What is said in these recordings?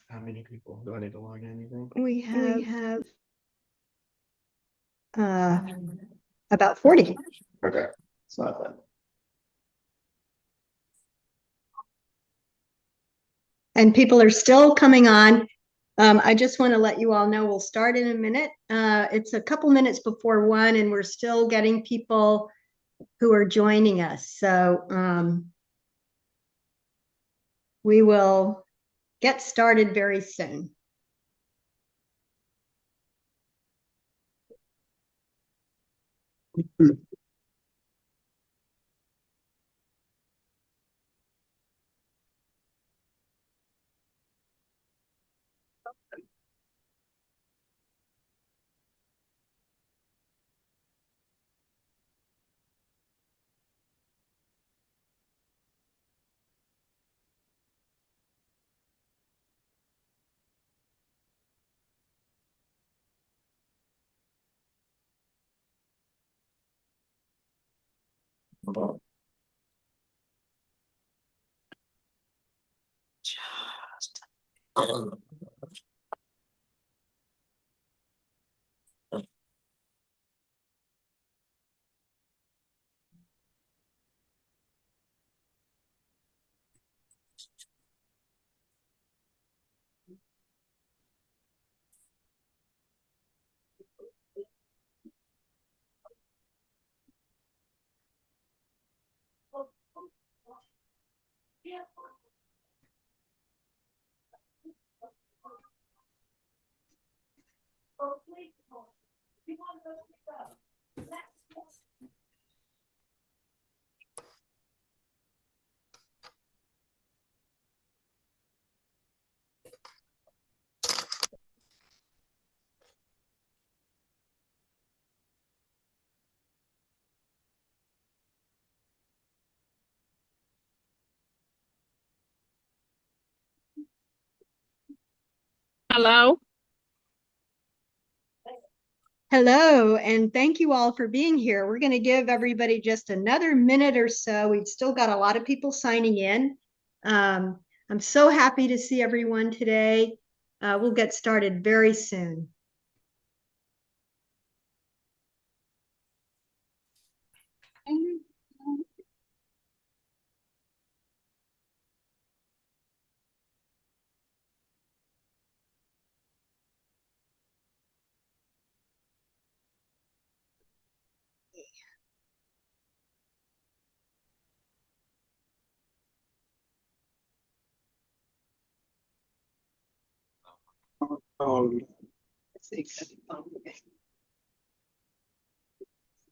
How many people do I need to log in, you think? We have about 40. Okay, it's not bad. And people are still coming on. I just want to let you all know we'll start in a minute. It's a couple minutes before 1, and we're still getting people who are joining us. So we will get started very soon. Hello. Hello, and thank you all for being here. We're going to give everybody just another minute or so. We've still got a lot of people signing in. I'm so happy to see everyone today. We'll get started very soon. Let's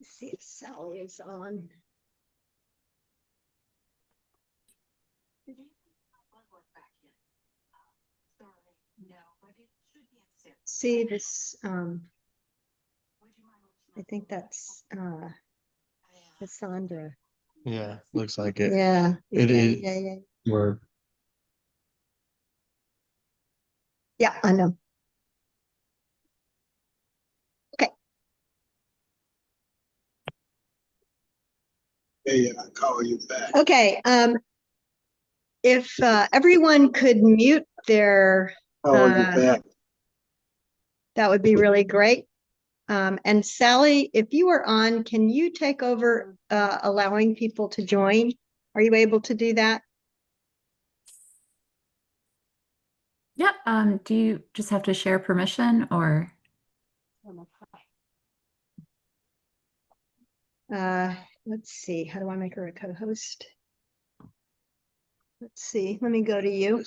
see if Sally is on. See this, I think that's Cassandra. Yeah, looks like it. Yeah. It is. Yeah. Word. Yeah, I know. Okay. Hey, I call you back. Okay. If everyone could mute their, Call you back. that would be really great. And Sally, if you are on, can you take over allowing people to join? Are you able to do that? Yep. Do you just have to share permission or? Let's see. How do I make her a co-host? Let's see. Let me go to you.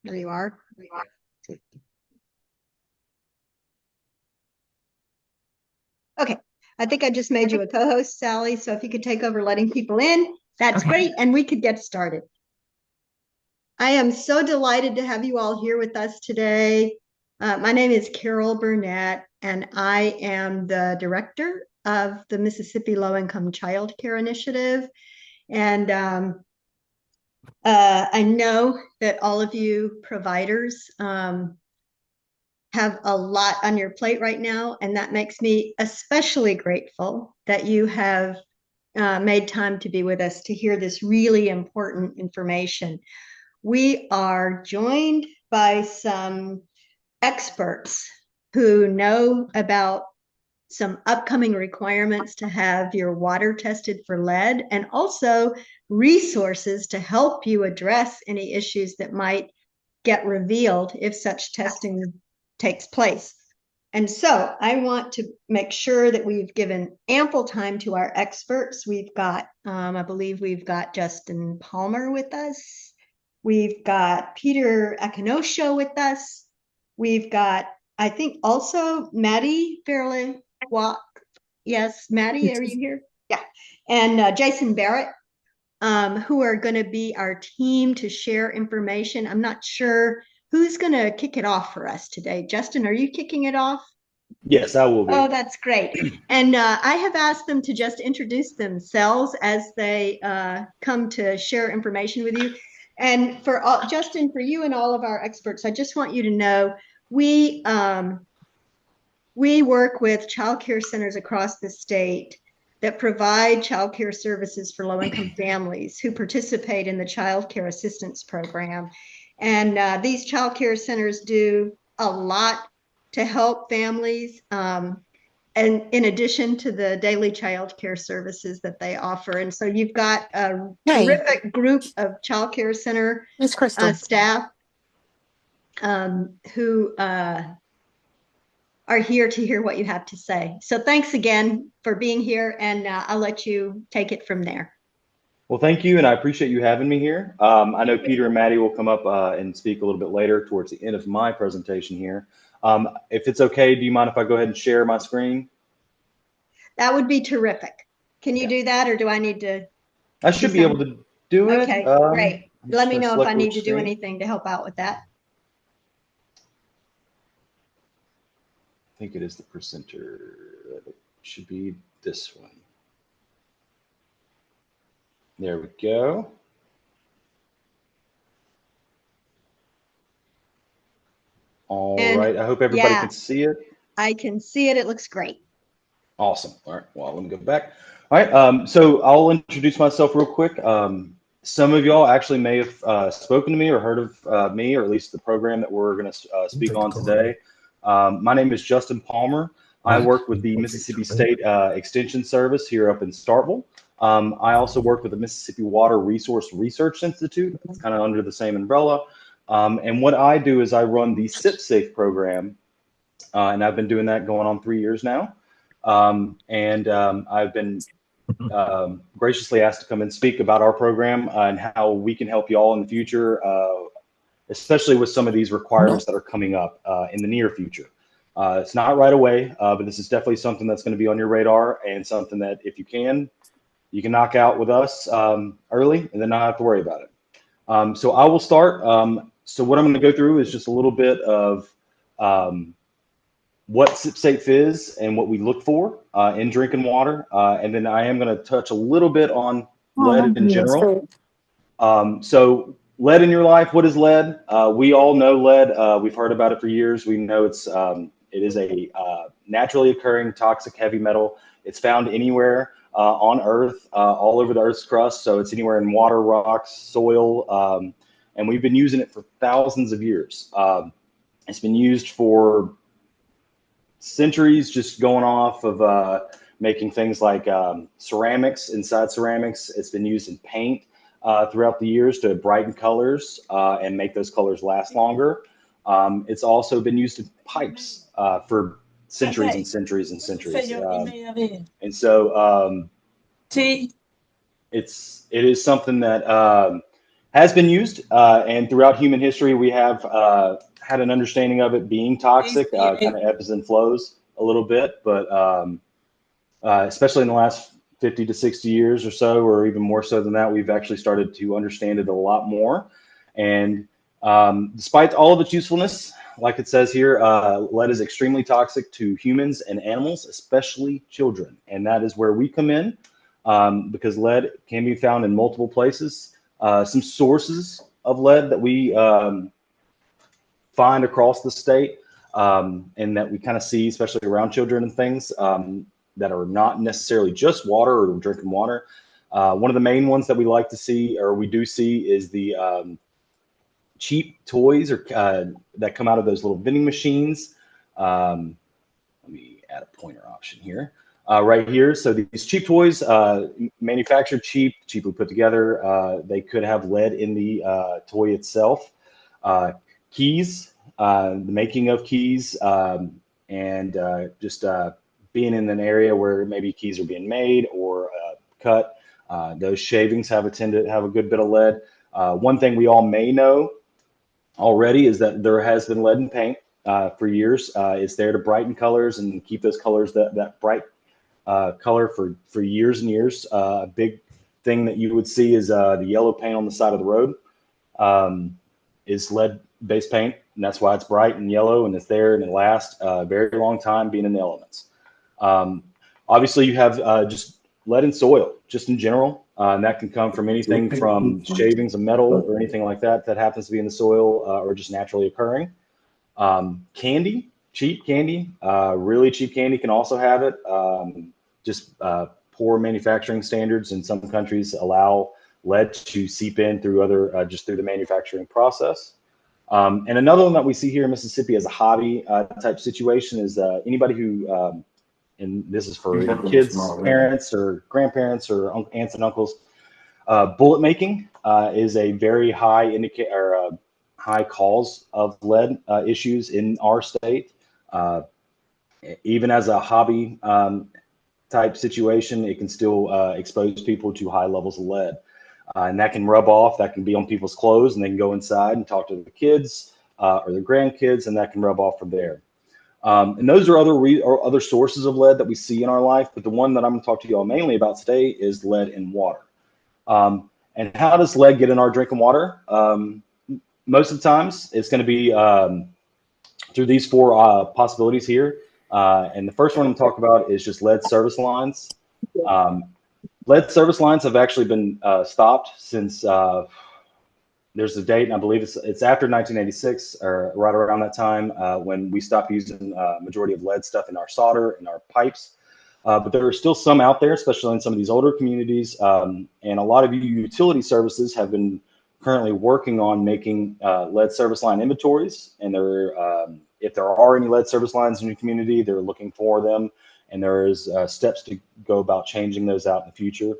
There you are. Okay. I think I just made you a co-host, Sally. So if you could take over letting people in, that's great. And we could get started. I am so delighted to have you all here with us today. My name is Carol Burnett, and I am the director of the Mississippi Low-Income Child Care Initiative. And I know that all of you providers have a lot on your plate right now, and that makes me especially grateful that you have made time to be with us to hear this really important information. We are joined by some experts who know about some upcoming requirements to have your water tested for lead, and also resources to help you address any issues that might get revealed if such testing takes place. And so I want to make sure that we've given ample time to our experts. We've got, I believe we've got Justin Palmer with us. We've got Peter Akinosho with us. We've got, I think, also Maddie Fairley Walk. Yes, Maddie, are you here? Yeah. And Jason Barrett, who are going to be our team to share information. I'm not sure who's going to kick it off for us today. Justin, are you kicking it off? Yes, I will be. Oh, that's great. And I have asked them to just introduce themselves as they come to share information with you. And for Justin, for you and all of our experts, I just want you to know we work with child care centers across the state that provide child care services for low-income families who participate in the Child Care Assistance Program. And these child care centers do a lot to help families, and in addition to the daily child care services that they offer. And so you've got a terrific group of child care center staff who are here to hear what you have to say. So thanks again for being here, and I'll let you take it from there. Well, thank you, and I appreciate you having me here. I know Peter and Maddie will come up and speak a little bit later towards the end of my presentation here. If it's okay, do you mind if I go ahead and share my screen? That would be terrific. Can you do that, or do I need to? I should be able to do it. Okay, great. Let me know if I need to do anything to help out with that. I think it is the presenter. It should be this one. There we go. All right. I hope everybody can see it. I can see it. It looks great. Awesome. All right. Well, let me go back. All right. So I'll introduce myself real quick. Some of y'all actually may have spoken to me or heard of me, or at least the program that we're going to speak on today. My name is Justin Palmer. I work with the Mississippi State Extension Service here up in Starkville. I also work with the Mississippi Water Research Institute. It's kind of under the same umbrella. And what I do is I run the SipSafe program, and I've been doing that going on 3 years now. I've been graciously asked to come and speak about our program and how we can help you all in the future, especially with some of these requirements that are coming up in the near future. It's not right away, but this is definitely something that's going to be on your radar, and something that if you can knock out with us early and then not have to worry about it. So I will start. So what I'm going to go through is just a little bit of what SipSafe is and what we look for in drinking water. And then I am going to touch a little bit on lead in general. So lead in your life, what is lead? We all know lead. We've heard about it for years. We know it is a naturally occurring toxic heavy metal. It's found anywhere on Earth, all over the Earth's crust. So it's anywhere in water, rocks, soil, and we've been using it for thousands of years. It's been used for centuries, just going off of making things like ceramics, inside ceramics. It's been used in paint throughout the years to brighten colors and make those colors last longer. It's also been used in pipes for centuries and centuries and centuries. And so it is something that has been used, and throughout human history, we have had an understanding of it being toxic, kind of ebbs and flows a little bit, but especially in the last 50 to 60 years or so, or even more so than that, we've actually started to understand it a lot more. And despite all of its usefulness, like it says here, lead is extremely toxic to humans and animals, especially children. And that is where we come in, because lead can be found in multiple places. Some sources of lead that we find across the state, and that we kind of see, especially around children and things. that are not necessarily just water or drinking water. One of the main ones that we like to see, or we do see, is the cheap toys or that come out of those little vending machines. Let me add a pointer option here. Right here. So these cheap toys, manufactured cheap, cheaply put together. They could have lead in the toy itself. Keys, the making of keys, and just being in an area where maybe keys are being made or cut. Those shavings have tended to have a good bit of lead. One thing we all may know already is that there has been lead in paint for years. It's there to brighten colors and keep those colors that bright color for years and years. A big thing that you would see is the yellow paint on the side of the road is lead-based paint, and that's why it's bright and yellow, and it's there, and it lasts a very long time being in the elements. Obviously, you have just lead in soil, just in general, and that can come from anything from shavings of metal or anything like that that happens to be in the soil or just naturally occurring. Candy, cheap candy, really cheap candy can also have it. Just poor manufacturing standards in some countries allow lead to seep in through other, just through the manufacturing process. And another one that we see here in Mississippi as a hobby type situation is anybody who, and this is for kids, parents, or grandparents, or aunts and uncles. Bullet making is a very high indicator, or high cause of lead issues in our state. Even as a hobby type situation, it can still expose people to high levels of lead. And that can rub off, that can be on people's clothes, and they can go inside and talk to the kids or their grandkids, and that can rub off from there. And those are other sources of lead that we see in our life, but the one that I'm going to talk to you all mainly about today is lead in water. And how does lead get in our drinking water? Most of the times, it's going to be through these four possibilities here. And the first one I'm talking about is just lead service lines. Lead service lines have actually been stopped since there's a date, and I believe it's after 1986 or right around that time when we stopped using majority of lead stuff in our solder and our pipes. But there are still some out there, especially in some of these older communities. And a lot of utility services have been currently working on making lead service line inventories. And if there are any lead service lines in your community, they're looking for them. And there is steps to go about changing those out in the future.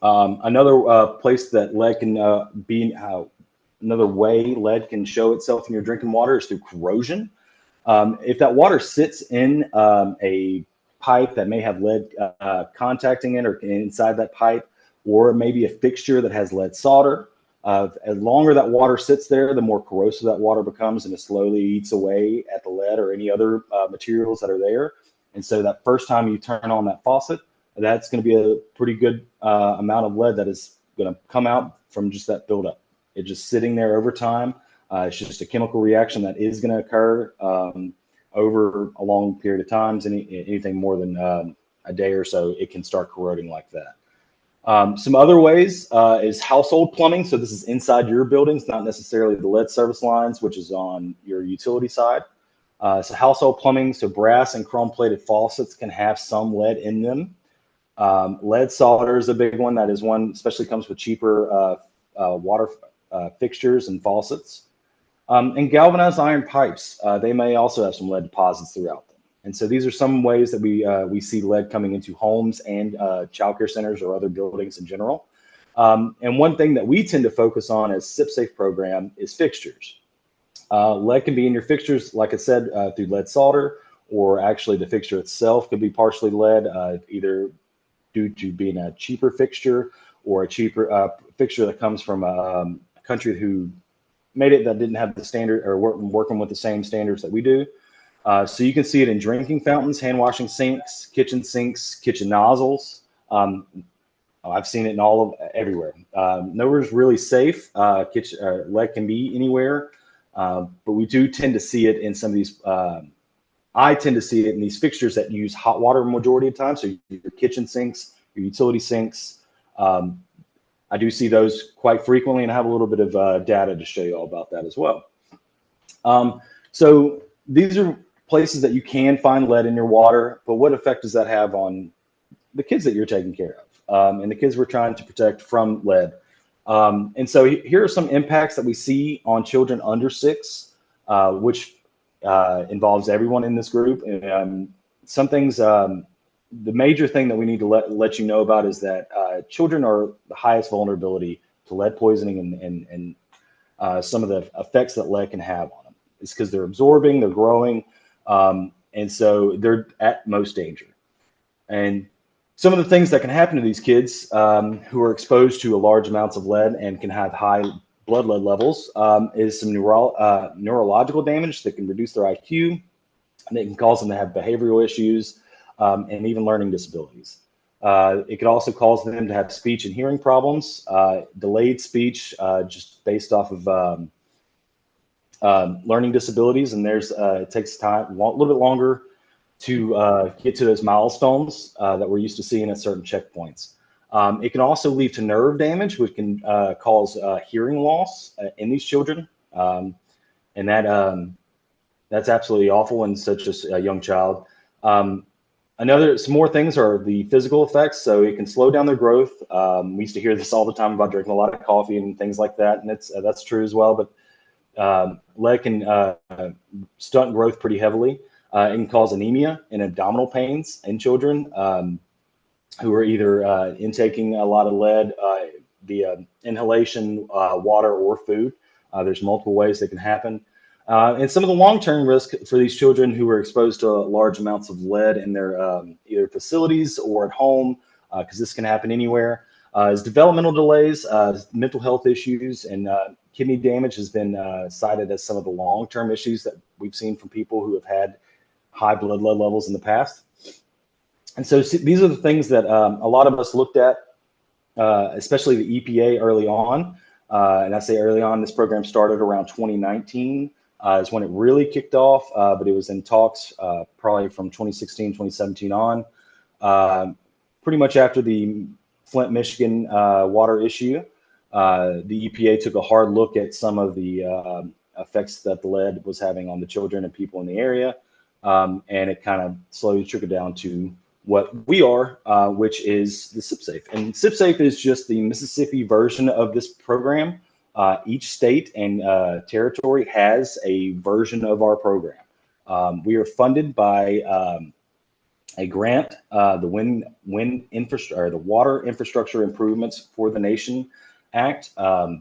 Another place that lead can another way lead can show itself in your drinking water is through corrosion. If that water sits in a pipe that may have lead contacting it or inside that pipe, or maybe a fixture that has lead solder, as longer that water sits there, the more corrosive that water becomes, and it slowly eats away at the lead or any other materials that are there. And so that first time you turn on that faucet, that's going to be a pretty good amount of lead that is going to come out from just that buildup. It's just sitting there over time. It's just a chemical reaction that is going to occur over a long period of time. Anything more than a day or so, it can start corroding like that. Some other ways is household plumbing. So this is inside your buildings, not necessarily the lead service lines, which is on your utility side. So household plumbing, so brass and chrome plated faucets can have some lead in them. Lead solder is a big one. That is one, especially comes with cheaper water fixtures and faucets. And galvanized iron pipes, they may also have some lead deposits throughout them. And so these are some ways that we see lead coming into homes and childcare centers or other buildings in general. And one thing that we tend to focus on as SipSafe program is fixtures. Lead can be in your fixtures, like I said, through lead solder, or actually the fixture itself could be partially lead, either due to being a cheaper fixture or a cheaper fixture that comes from a country who made it that didn't have the standard or working with the same standards that we do. So you can see it in drinking fountains, hand washing sinks, kitchen nozzles. I've seen it in everywhere. Nowhere's really safe. Lead can be anywhere. But we do tend to see it in some of these, I tend to see it in these fixtures that use hot water majority of the time. So your kitchen sinks, your utility sinks. I do see those quite frequently, and I have a little bit of data to show you all about that as well. So these are places that you can find lead in your water, but what effect does that have on the kids that you're taking care of, and the kids we're trying to protect from lead? And so here are some impacts that we see on children under 6, which involves everyone in this group. And some things, the major thing that we need to let you know about is that children are the highest vulnerability to lead poisoning and some of the effects that lead can have on them. It's because they're absorbing, they're growing, and so they're at most danger. And some of the things that can happen to these kids who are exposed to large amounts of lead and can have high blood lead levels is some neurological damage that can reduce their IQ, and it can cause them to have behavioral issues and even learning disabilities. It could also cause them to have speech and hearing problems, delayed speech just based off of learning disabilities, and it takes time, a little bit longer to get to those milestones that we're used to seeing at certain checkpoints. It can also lead to nerve damage, which can cause hearing loss in these children, and that's absolutely awful in such a young child. Some more things are the physical effects. So it can slow down their growth. We used to hear this all the time about drinking a lot of coffee and things like that, and that's true as well. But lead can stunt growth pretty heavily. It can cause anemia and abdominal pains in children who are either intaking a lot of lead via inhalation, water, or food. There's multiple ways that can happen. And some of the long-term risk for these children who are exposed to large amounts of lead in their either facilities or at home, because this can happen anywhere, is developmental delays, mental health issues, and kidney damage has been cited as some of the long-term issues that we've seen from people who have had high blood lead levels in the past. And so these are the things that a lot of us looked at, especially the EPA early on. And I say early on, this program started around 2019 is when it really kicked off, but it was in talks probably from 2016, 2017 on. Pretty much after the Flint, Michigan water issue, the EPA took a hard look at some of the effects that the lead was having on the children and people in the area. And it kind of slowly trickled down to what we are, which is the SipSafe. And SipSafe is just the Mississippi version of this program. Each state and territory has a version of our program. We are funded by a grant, the the Water Infrastructure Improvements for the Nation Act. That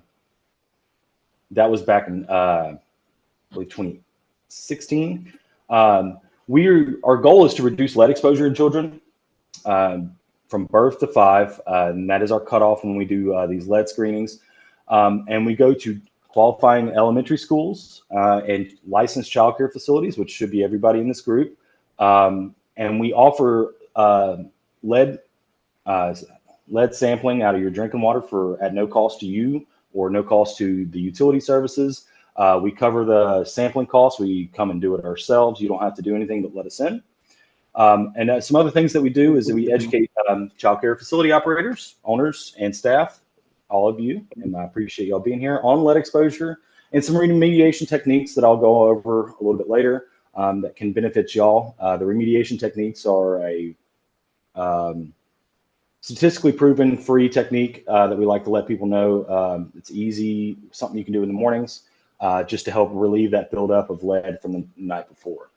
was back in I believe 2016. Our goal is to reduce lead exposure in children from birth to 5, and that is our cutoff when we do these lead screenings. And we go to qualifying elementary schools and licensed childcare facilities, which should be everybody in this group. And we offer lead sampling out of your drinking water at no cost to you or no cost to the utility services. We cover the sampling costs. We come and do it ourselves. You don't have to do anything but let us in. And some other things that we do is that we educate childcare facility operators, owners, and staff, all of you, and I appreciate y'all being here, on lead exposure and some remediation techniques that I'll go over a little bit later that can benefit y'all. The remediation techniques are a statistically proven free technique that we like to let people know. It's easy, something you can do in the mornings just to help relieve that buildup of lead from the night before.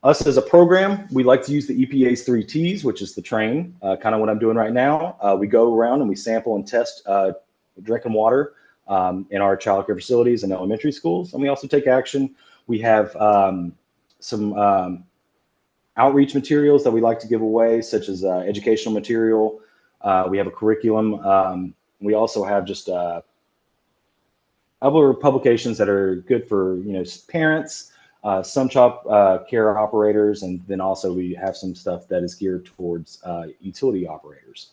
Us as a program, we like to use the EPA's 3 Ts, which is the train, kind of what I'm doing right now. We go around and we sample and test drinking water in our childcare facilities and elementary schools. And we also take action. We have some outreach materials that we like to give away, such as educational material. We have a curriculum. We also have just other publications that are good for parents, some child care operators, and then also we have some stuff that is geared towards utility operators.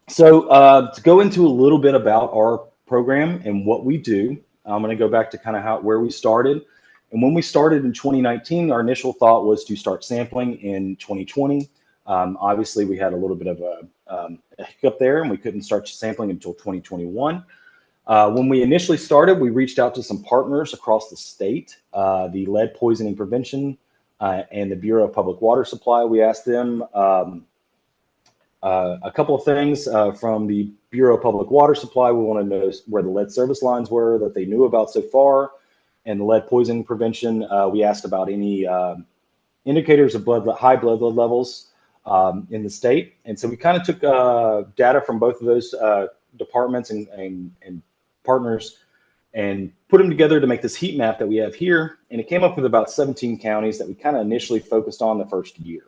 So to go into a little bit about our program and what we do, I'm going to go back to kind of where we started. And when we started in 2019, our initial thought was to start sampling in 2020. Obviously, we had a little bit of a hiccup there, and we couldn't start sampling until 2021. When we initially started, we reached out to some partners across the state, the Lead Poisoning Prevention and the Bureau of Public Water Supply. We asked them a couple of things from the Bureau of Public Water Supply. We wanted to know where the lead service lines were that they knew about so far. And the lead poisoning prevention, we asked about any indicators of high blood lead levels in the state. And so we kind of took data from both of those departments and partners and put them together to make this heat map that we have here. And it came up with about 17 counties that we kind of initially focused on the first year.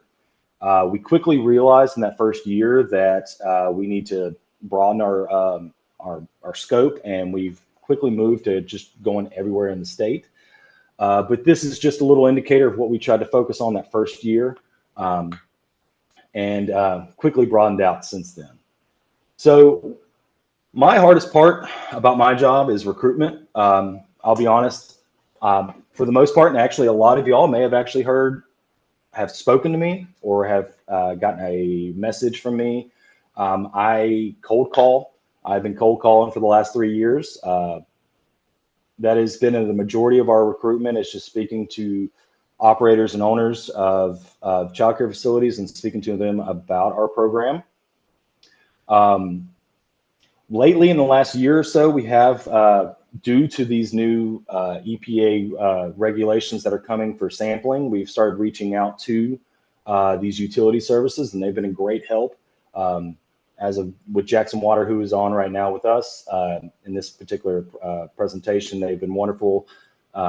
We quickly realized in that first year that we need to broaden our scope, and we've quickly moved to just going everywhere in the state. But this is just a little indicator of what we tried to focus on that first year, and quickly broadened out since then. So my hardest part about my job is recruitment. I'll be honest, for the most part, and actually a lot of y'all may have actually have spoken to me or have gotten a message from me. I cold call. I've been cold calling for the last 3 years. That has been the majority of our recruitment, is just speaking to operators and owners of childcare facilities and speaking to them about our program. Lately, in the last year or so, we have, due to these new EPA regulations that are coming for sampling, we've started reaching out to these utility services, and they've been a great help. With JXN Water, who is on right now with us in this particular presentation, they've been wonderful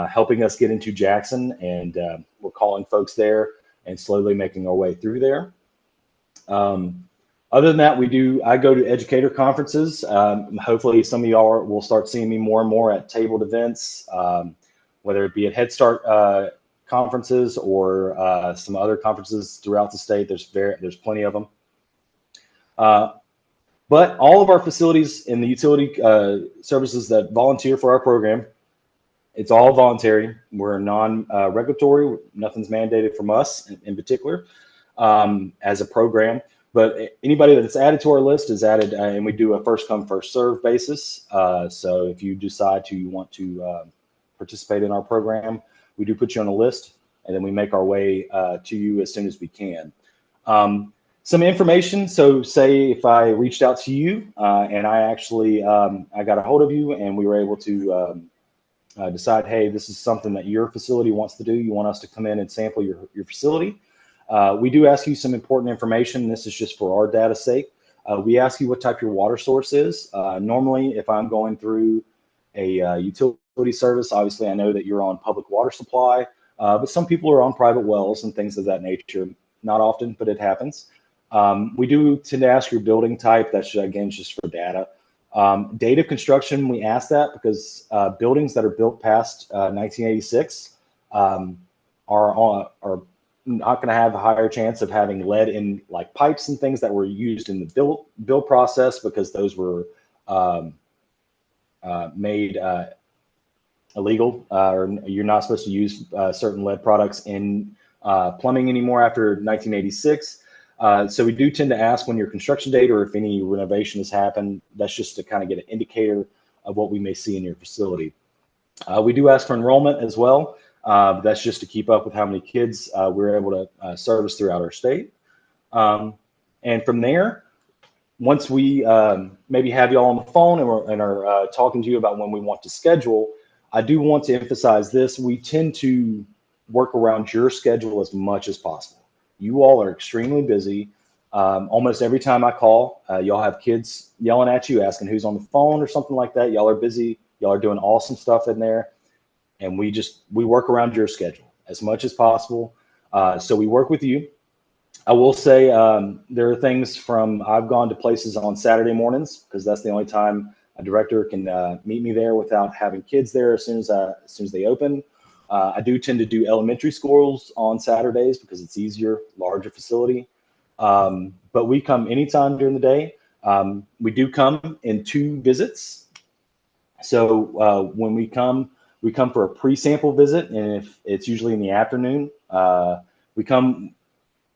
helping us get into Jackson, and we're calling folks there and slowly making our way through there. Other than that, I go to educator conferences. Hopefully some of y'all will start seeing me more and more at tabled events, whether it be at Head Start conferences or some other conferences throughout the state. There's plenty of them. But all of our facilities in the utility services that volunteer for our program, it's all voluntary. We're non-regulatory. Nothing's mandated from us in particular as a program. But anybody that's added to our list is added, and we do a first come, first serve basis. So if you decide you want to participate in our program, we do put you on a list, and then we make our way to you as soon as we can. Some information. So say if I reached out to you and I actually I got a hold of you, and we were able to decide, hey, this is something that your facility wants to do. You want us to come in and sample your facility. We do ask you some important information. This is just for our data's sake. We ask you what type your water source is. Normally, if I'm going through a utility service, obviously I know that you're on public water supply, but some people are on private wells and things of that nature. Not often, but it happens. We do tend to ask your building type. That's, again, just for data. Date of construction, we ask that because buildings that are built past 1986 are not going to have a higher chance of having lead in, like, pipes and things that were used in the build process, because those were made illegal, or you're not supposed to use certain lead products in plumbing anymore after 1986. So we do tend to ask when your construction date or if any renovation has happened. That's just to kind of get an indicator of what we may see in your facility. We do ask for enrollment as well. That's just to keep up with how many kids we're able to service throughout our state. And from there, once we maybe have y'all on the phone and are talking to you about when we want to schedule, I do want to emphasize this. We tend to work around your schedule as much as possible. You all are extremely busy. Almost every time I call, y'all have kids yelling at you, asking who's on the phone or something like that. Y'all are busy. Y'all are doing awesome stuff in there. And we work around your schedule as much as possible. So we work with you. I will say there are things I've gone to places on Saturday mornings, because that's the only time a director can meet me there without having kids there as soon as they open. I do tend to do elementary schools on Saturdays because it's easier, larger facility. But we come anytime during the day. We do come in 2 visits. So when we come for a pre-sample visit, and if it's usually in the afternoon, we come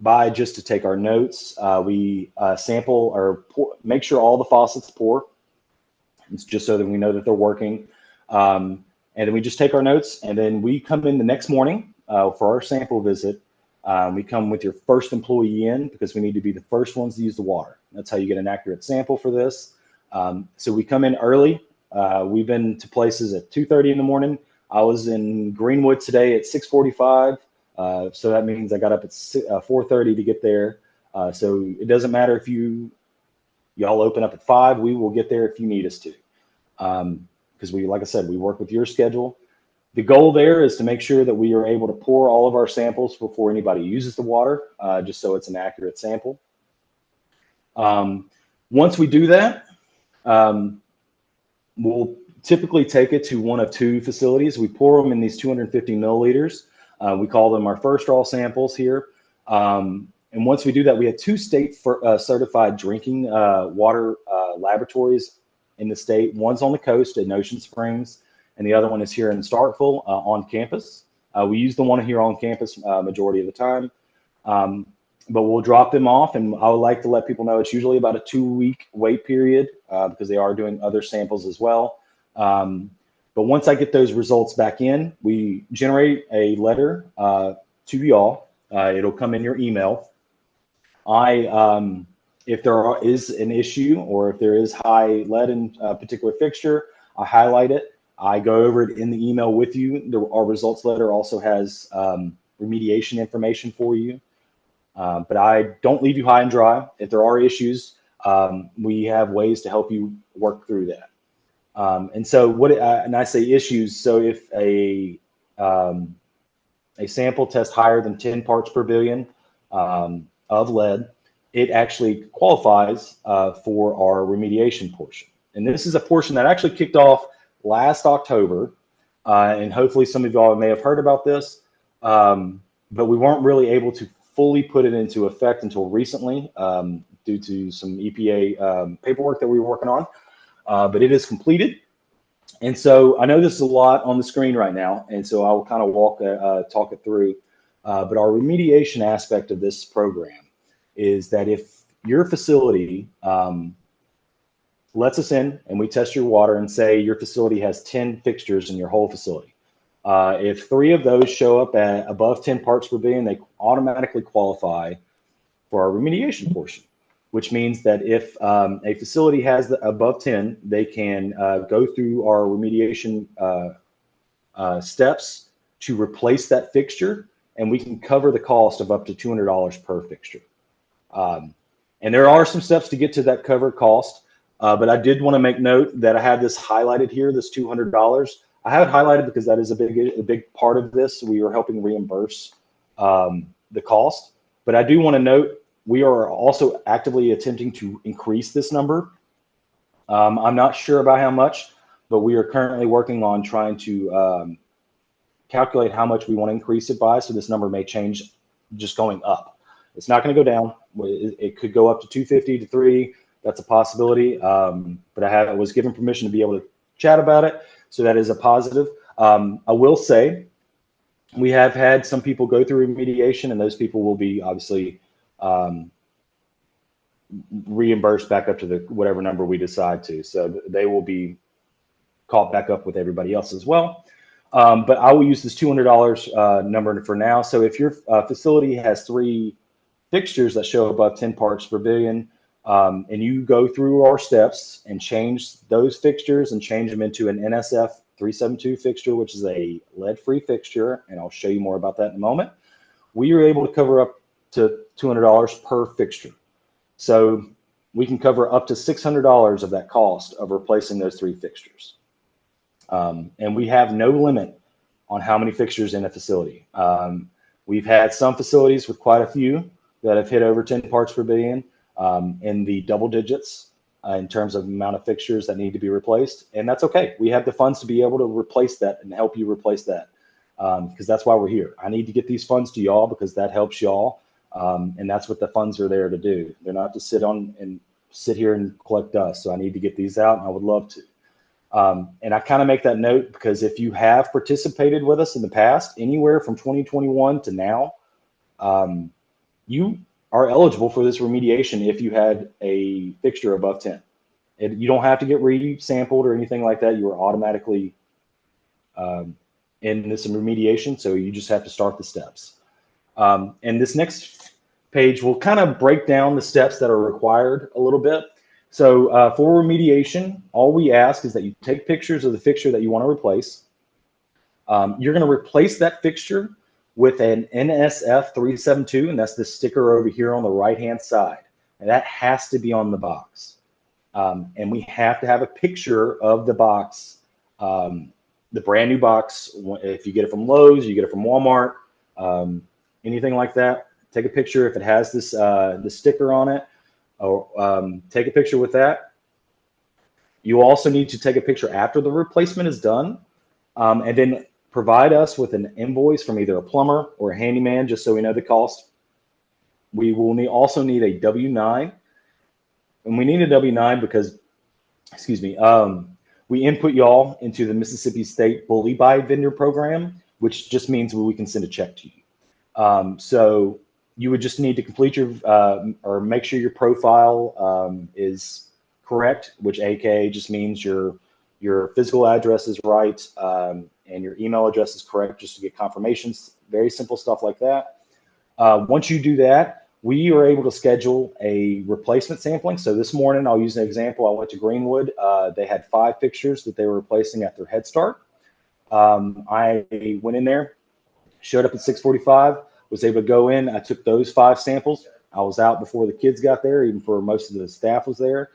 by just to take our notes. We sample or make sure all the faucets pour. It's just so that we know that they're working. And then we just take our notes, and then we come in the next morning for our sample visit. We come with your first employee in because we need to be the first ones to use the water. That's how you get an accurate sample for this. So we come in early. We've been to places at 2:30 in the morning. I was in Greenwood today at 6:45. So that means I got up at 4:30 to get there. So it doesn't matter if y'all open up at 5. We will get there if you need us to. Because like I said, we work with your schedule. The goal there is to make sure that we are able to pour all of our samples before anybody uses the water, just so it's an accurate sample. Once we do that, we'll typically take it to one of 2 facilities. We pour them in these 250 milliliters. We call them our first draw samples here. And once we do that, we have 2 state certified drinking water laboratories in the state. One's on the coast in Ocean Springs, and the other one is here in Starkville on campus. We use the one here on campus majority of the time, but we'll drop them off, and I would like to let people know it's usually about a 2-week wait period because they are doing other samples as well. But once I get those results back in, we generate a letter to y'all. It'll come in your email. If there is an issue or if there is high lead in a particular fixture, I highlight it. I go over it in the email with you. Our results letter also has remediation information for you. But I don't leave you high and dry. If there are issues, we have ways to help you work through that. And so and I say issues, so if a sample tests higher than 10 parts per billion of lead, it actually qualifies for our remediation portion. And this is a portion that actually kicked off last October. And hopefully some of y'all may have heard about this, but we weren't really able to fully put it into effect until recently due to some EPA paperwork that we were working on. But it is completed. And so I know this is a lot on the screen right now, and so I will kind of talk it through. But our remediation aspect of this program is that if your facility lets us in and we test your water and say your facility has 10 fixtures in your whole facility, if 3 of those show up at above 10 parts per billion, they automatically qualify for our remediation portion, which means that if a facility has above 10, they can go through our remediation steps to replace that fixture, and we can cover the cost of up to $200 per fixture. And there are some steps to get to that covered cost, but I did want to make note that I have this highlighted here, this $200. I have it highlighted because that is a big part of this. We are helping reimburse the cost, but I do want to note we are also actively attempting to increase this number. I'm not sure about how much, but we are currently working on trying to calculate how much we want to increase it by. So this number may change just going up. It's not going to go down. It could go up to 250 to 3. That's a possibility. But I was given permission to be able to chat about it. So that is a positive. I will say we have had some people go through remediation, and those people will be obviously reimbursed back up to whatever number we decide to. So they will be caught back up with everybody else as well. But I will use this $200 number for now. So if your facility has 3 fixtures that show above 10 parts per billion, and you go through our steps and change those fixtures and change them into an NSF 372 fixture, which is a lead-free fixture, and I'll show you more about that in a moment, we are able to cover up to $200 per fixture. So we can cover up to $600 of that cost of replacing those 3 fixtures. And we have no limit on how many fixtures in a facility. We've had some facilities with quite a few that have hit over 10 parts per billion in the double digits in terms of amount of fixtures that need to be replaced. And that's okay. We have the funds to be able to replace that and help you replace that because that's why we're here. I need to get these funds to y'all because that helps y'all. And that's what the funds are there to do. They're not to sit here and collect dust. So I need to get these out, and I would love to. And I kind of make that note because if you have participated with us in the past, anywhere from 2021 to now, you are eligible for this remediation if you had a fixture above 10. You don't have to get re-sampled or anything like that. You are automatically in this remediation, so you just have to start the steps. And this next page will kind of break down the steps that are required a little bit. So for remediation, all we ask is that you take pictures of the fixture that you want to replace. You're going to replace that fixture with an NSF 372, and that's the sticker over here on the right-hand side. And that has to be on the box. And we have to have a picture of the box, the brand new box. If you get it from Lowe's, you get it from Walmart, anything like that, take a picture if it has this the sticker on it, or take a picture with that. You also need to take a picture after the replacement is done, and then provide us with an invoice from either a plumber or a handyman, just so we know the cost. We will also need a W-9, and we need a W-9 because, excuse me, we input y'all into the Mississippi State Bully Buy Vendor Program, which just means we can send a check to you. So you would just need to complete your, or make sure your profile is correct, which AKA just means your physical address is right, and your email address is correct, just to get confirmations. Very simple stuff like that. Once you do that, we are able to schedule a replacement sampling. So this morning, I'll use an example. I went to Greenwood. They had 5 fixtures that they were replacing at their Head Start. I went in there, showed up at 6:45, was able to go in. I took those 5 samples. I was out before the kids got there, even for most of the staff was there.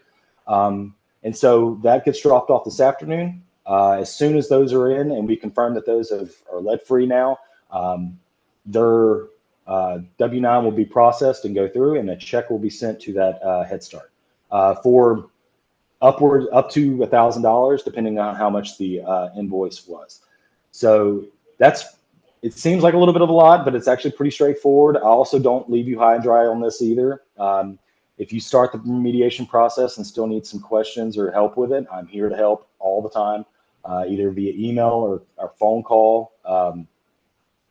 And so that gets dropped off this afternoon. As soon as those are in and we confirm that those are lead-free now, their W-9 will be processed and go through, and a check will be sent to that Head Start for up to $1,000, depending on how much the invoice was. So it seems like a little bit of a lot, but it's actually pretty straightforward. I also don't leave you high and dry on this either. If you start the remediation process and still need some questions or help with it, I'm here to help all the time, either via email or phone call.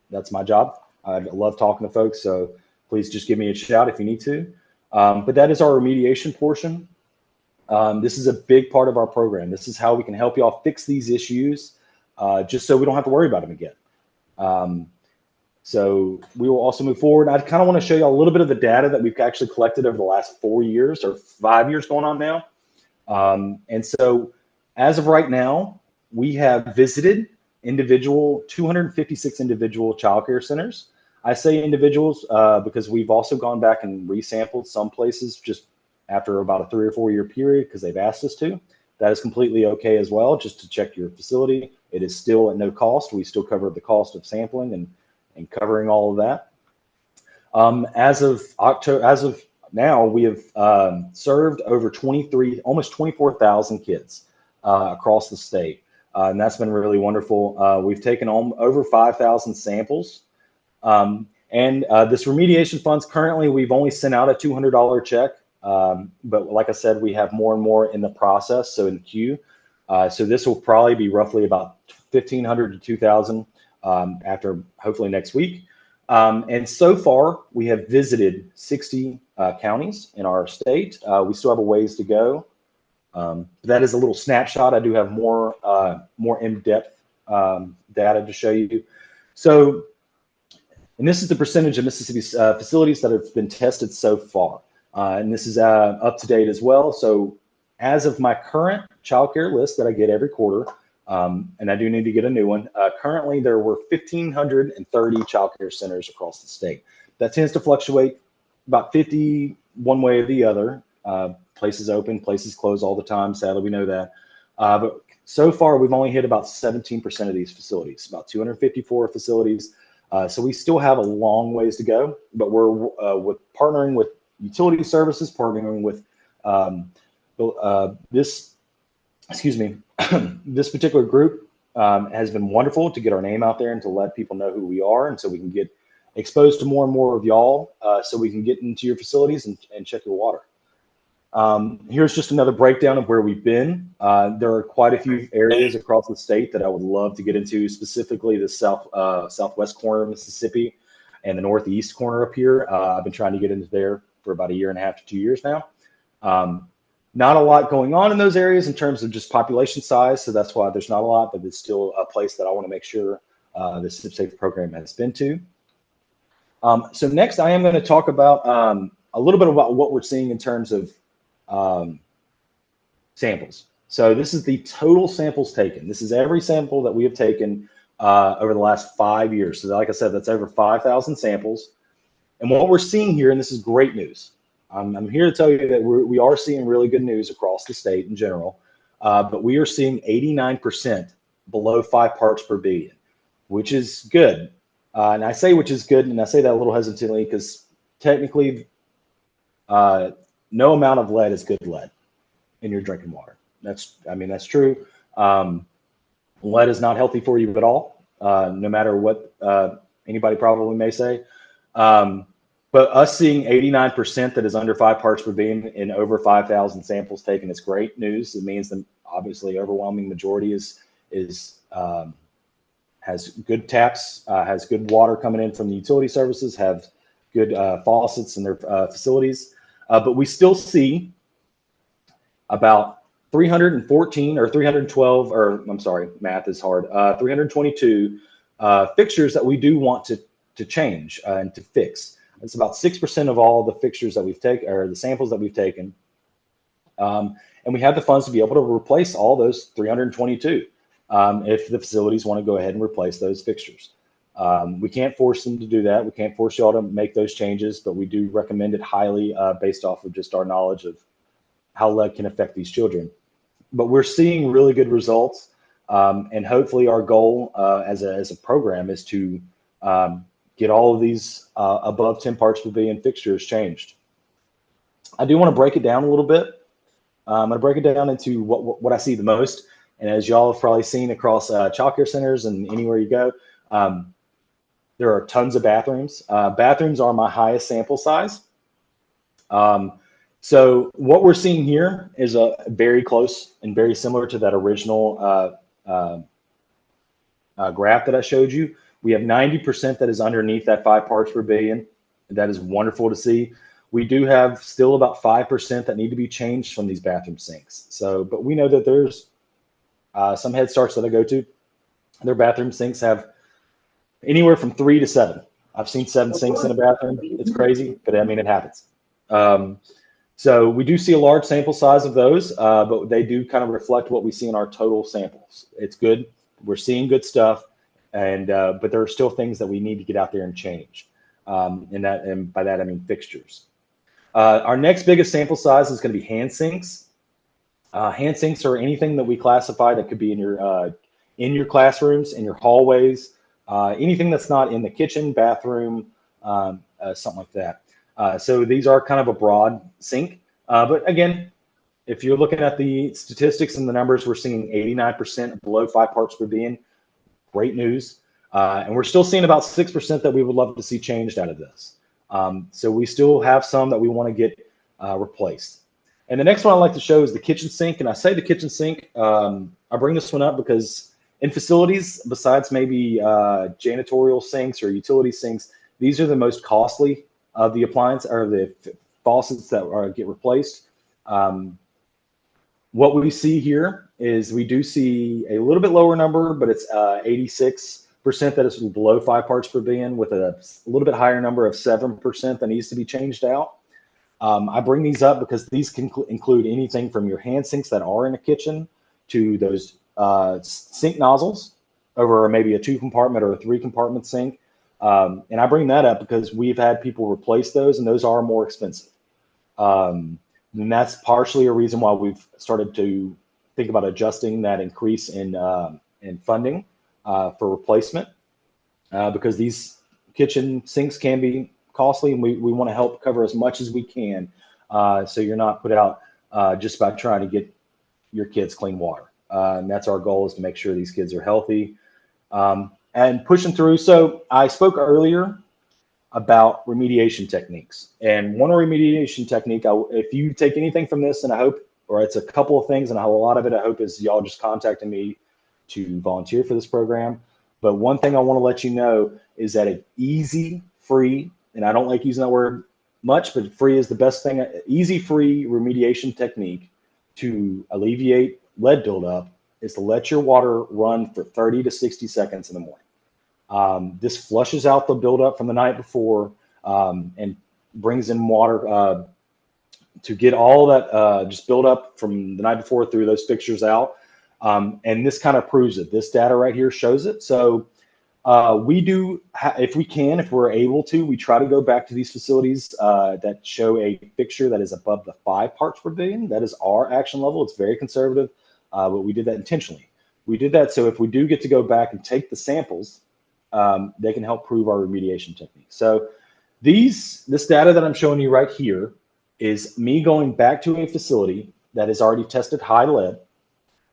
That's my job. I love talking to folks, so please just give me a shout if you need to. But that is our remediation portion. This is a big part of our program. This is how we can help y'all fix these issues, just so we don't have to worry about them again. So we will also move forward. I kind of want to show you a little bit of the data that we've actually collected over the last 4 years or 5 years going on now. And so as of right now, we have visited 256 individual childcare centers. I say individuals because we've also gone back and resampled some places just after about a 3 or 4 year period because they've asked us to. That is completely okay as well, just to check your facility. It is still at no cost. We still cover the cost of sampling and covering all of that. As of now, we have served over almost 24,000 kids across the state. And that's been really wonderful. We've taken on over 5,000 samples. And this remediation funds, currently, we've only sent out a $200 check. But like I said, we have more and more in the process, so in queue. So this will probably be roughly about $1,500 to $2,000 after hopefully next week. And so far, we have visited 60 counties in our state. We still have a ways to go. That is a little snapshot. I do have more in-depth data to show you. So, and this is the percentage of Mississippi's facilities that have been tested so far. And this is up to date as well. So as of my current childcare list that I get every quarter, and I do need to get a new one, currently there were 1,530 childcare centers across the state. That tends to fluctuate about 50 one way or the other. Places open, places close all the time. Sadly, we know that. But so far, we've only hit about 17% of these facilities, about 254 facilities. So we still have a long ways to go, but we're partnering with utility services, partnering with this particular group has been wonderful to get our name out there and to let people know who we are, and so we can get exposed to more and more of y'all, so we can get into your facilities and check your water. Here's just another breakdown of where we've been. There are quite a few areas across the state that I would love to get into, specifically the southwest corner of Mississippi and the northeast corner up here. I've been trying to get into there for about 1.5 to 2 years now. Not a lot going on in those areas in terms of just population size, so that's why there's not a lot, but it's still a place that I want to make sure the SipSafe program has been to. So next, I am going to talk about a little bit about what we're seeing in terms of samples. So this is the total samples taken. This is every sample that we have taken over the last 5 years. So like I said, that's over 5,000 samples. And what we're seeing here, and this is great news, I'm here to tell you that we are seeing really good news across the state in general, but we are seeing 89% below 5 parts per billion, which is good. And I say which is good, and I say that a little hesitantly because technically no amount of lead is good lead in your drinking water. That's true. Lead is not healthy for you at all, no matter what anybody probably may say. But us seeing 89% that is under 5 parts per billion in over 5,000 samples taken is great news. It means that obviously overwhelming majority has good taps, has good water coming in from the utility services, have good faucets in their facilities. But we still see about 314 or 312, or I'm sorry, math is hard, 322 fixtures that we do want to change and to fix. It's about 6% of all the fixtures that we've taken, or the samples that we've taken. And we have the funds to be able to replace all those 322 if the facilities want to go ahead and replace those fixtures. We can't force them to do that. We can't force y'all to make those changes, but we do recommend it highly based off of just our knowledge of how lead can affect these children. But we're seeing really good results. And hopefully our goal as a program is to get all of these above 10 parts per billion fixtures changed. I do want to break it down a little bit. I'm going to break it down into what I see the most. And as y'all have probably seen across child care centers and anywhere you go, there are tons of bathrooms. Bathrooms are my highest sample size. So what we're seeing here is very close and very similar to that original graph that I showed you. We have 90% that is underneath that 5 parts per billion. That is wonderful to see. We do have still about 5% that need to be changed from these bathroom sinks. So, but we know that there's some Head Starts that I go to, their bathroom sinks have anywhere from 3 to 7. I've seen 7 sinks in a bathroom. It's crazy, but I mean, it happens. So we do see a large sample size of those, but they do kind of reflect what we see in our total samples. It's good. We're seeing good stuff. And but there are still things that we need to get out there and change, and by that I mean fixtures. Our next biggest sample size is going to be hand sinks. Hand sinks are anything that we classify that could be in your classrooms, in your hallways, anything that's not in the kitchen, bathroom, something like that. So these are kind of a broad sink, but again, if you're looking at the statistics and the numbers, we're seeing 89% below 5 parts per billion. Great news. And we're still seeing about 6% that we would love to see changed out of this. So we still have some that we want to get replaced. And the next one I'd like to show is the kitchen sink. And I say the kitchen sink, I bring this one up because in facilities, besides maybe janitorial sinks or utility sinks, these are the most costly of the appliance or the faucets that get replaced. What we see here is we do see a little bit lower number, but it's 86% that is below 5 parts per billion, with a little bit higher number of 7% that needs to be changed out. I bring these up because these can include anything from your hand sinks that are in a kitchen to those sink nozzles over maybe a 2-compartment or a 3-compartment sink. And I bring that up because we've had people replace those, and those are more expensive. And that's partially a reason why we've started to think about adjusting that increase in funding for replacement, because these kitchen sinks can be costly, and we want to help cover as much as we can, so you're not put out just by trying to get your kids clean water. And that's our goal, is to make sure these kids are healthy and pushing through. So I spoke earlier about remediation techniques. And one remediation technique, if you take anything from this, and I hope, or it's a couple of things, and a lot of it, I hope, is y'all just contacting me to volunteer for this program. But one thing I want to let you know is that an easy, free, and I don't like using that word much, but free is the best thing, easy, free remediation technique to alleviate lead buildup is to let your water run for 30 to 60 seconds in the morning. This flushes out the buildup from the night before and brings in water to get all that just build up from the night before through those fixtures out. And this kind of proves it. This data right here shows it. So we do, if we can, if we're able to, we try to go back to these facilities that show a fixture that is above the 5 parts per billion. That is our action level. It's very conservative, but we did that intentionally. We did that so if we do get to go back and take the samples, they can help prove our remediation technique. So this data that I'm showing you right here is me going back to a facility that has already tested high lead.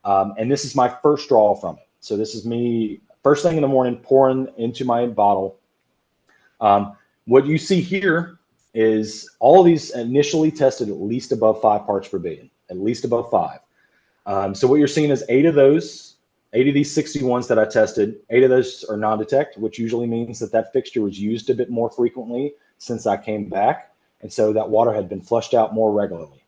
And this is my first draw from it. So this is me first thing in the morning pouring into my bottle. What you see here is all of these initially tested at least above 5 parts per billion, at least above 5. So what you're seeing is 8 of these 61s that I tested, 8 of those are non-detect, which usually means that fixture was used a bit more frequently since I came back. And so that water had been flushed out more regularly.